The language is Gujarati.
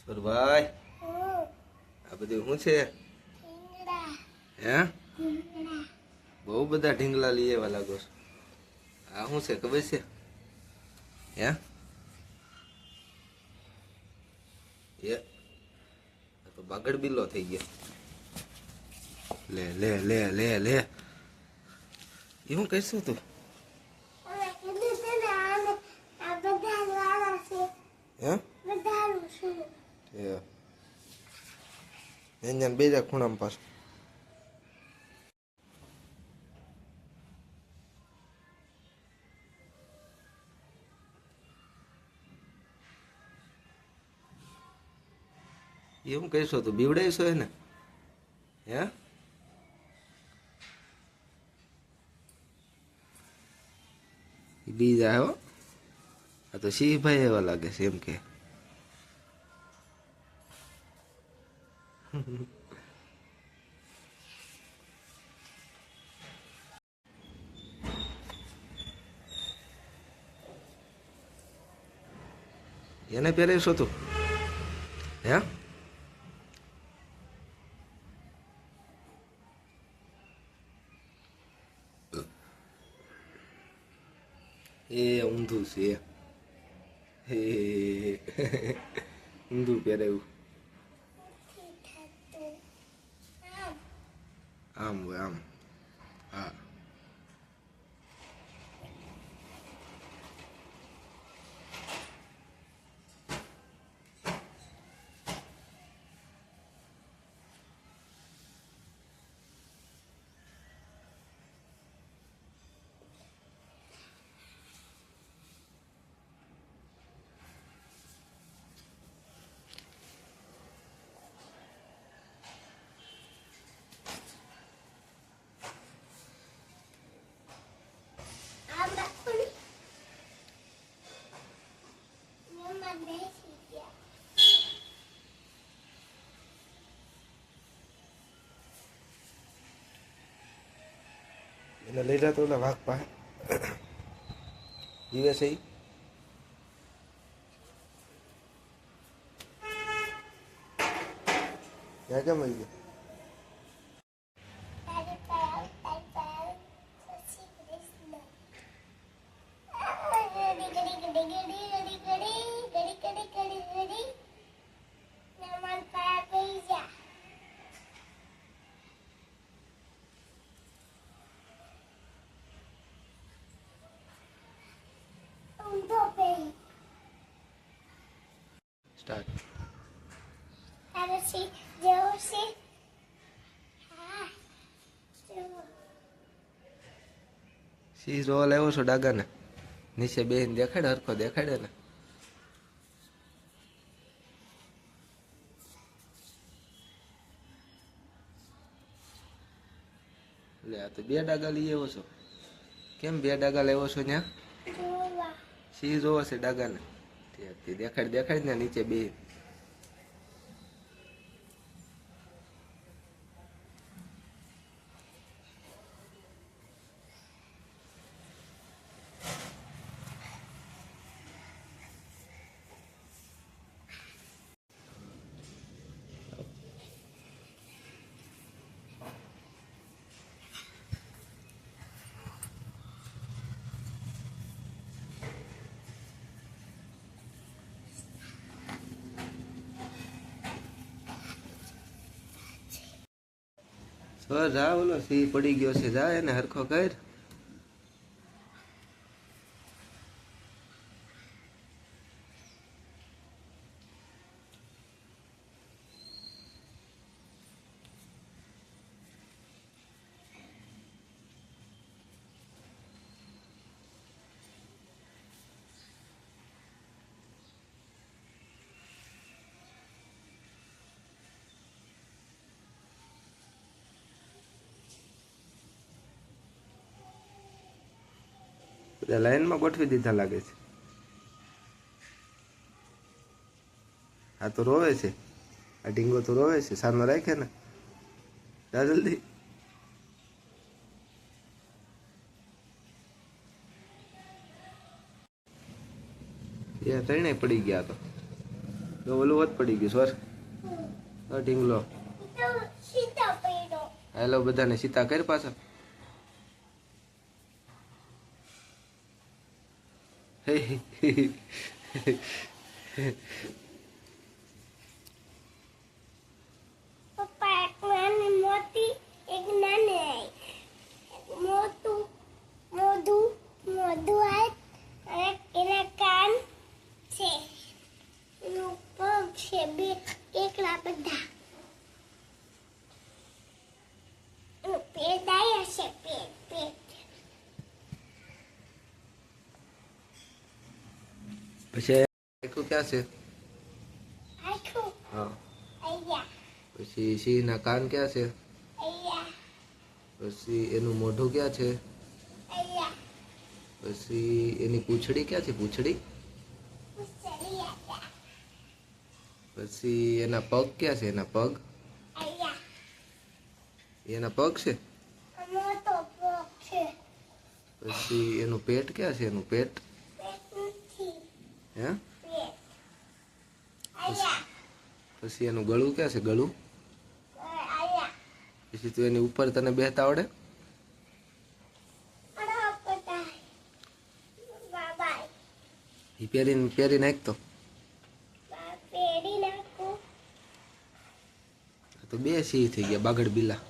ભાઈ આ બધું શું છે? હે બહુ બધા ઢીંગલા લઈ એવા લાગો છો. આ શું છે ખબર છે? હે આ તો બાગડ બિલ્લો થઈ ગયો. લે લે લે લે લે એ હું કહીશું તું? હે બેજા ખૂણામાં પાછું એવું કહીશો તું બીવડાઈશો એને? હે બીજા હો આ તો સિંહભાઈ એવા લાગે છે એમ કે. એને પહેરાવીશો તું? હે એ ઊંધું છે. હે ઊંધું પહેરાવ્યું. આમ હોય આમ. હા એને લઈ જતો ઓલા વાઘ પાસે જીવે છે. ત્યાં કેમ આવી ગયો? સ્ટાર્ટ. સી રોલ આવ્યો છો ડાગાને નીચે બેન દેખાડે હરખો દેખાડે ને. લે આ તો બે ડાગા લઈ આવ્યો છો. કેમ બે ડાગા લાવ્યો છો ત્યાં? સી જોવો છે ડાગાને દેખાડ દેખાડ ને નીચે બે. સર જા ઓલો સી પડી ગયો છે જા એને હરખો કર. લાઈનમાં ગોઠવી દીધા લાગે છે. આ તો રોવે છે. આ ઢીંગો તો રોવે છે. સાનો રાખે ને જા જલ્દી. એ ત્રણેય પડી ગયા તો તો ઓલું હોત પડી ગયું સર ઢીંગલો હેલો બધાને સીતા કર પાછા પપ્પા એક નાની મોટી એક નાની મોટું મોઢું મોઢું આય અને એના કાન છે એનું પગ છે બે એકલા બધા એનું પેટ આય છે પેટ પેટ પછી આખું ક્યાં છે આખું હા અહીંયા પછી સિંહના કાન ક્યાં છે અહીંયા પછી એનું મોઢું ક્યાં છે અહીંયા પછી એની પૂંછડી ક્યાં છે પૂંછડી ઉસળી આયા પછી એના પગ ક્યાં છે એના પગ અહીંયા એના પગ છે મોટો પગ છે પછી એનું પેટ ક્યાં છે એનું પેટ પેટ નથી હે પેટ અહીંયા પછી એનું ગળું ક્યાં છે ગળું અહીંયા પછી તું એની ઉપર તને બેસતા આવડે એ પહેરી નાખતો તો બે સિંહ થઈ ગયા બાગડ બિલા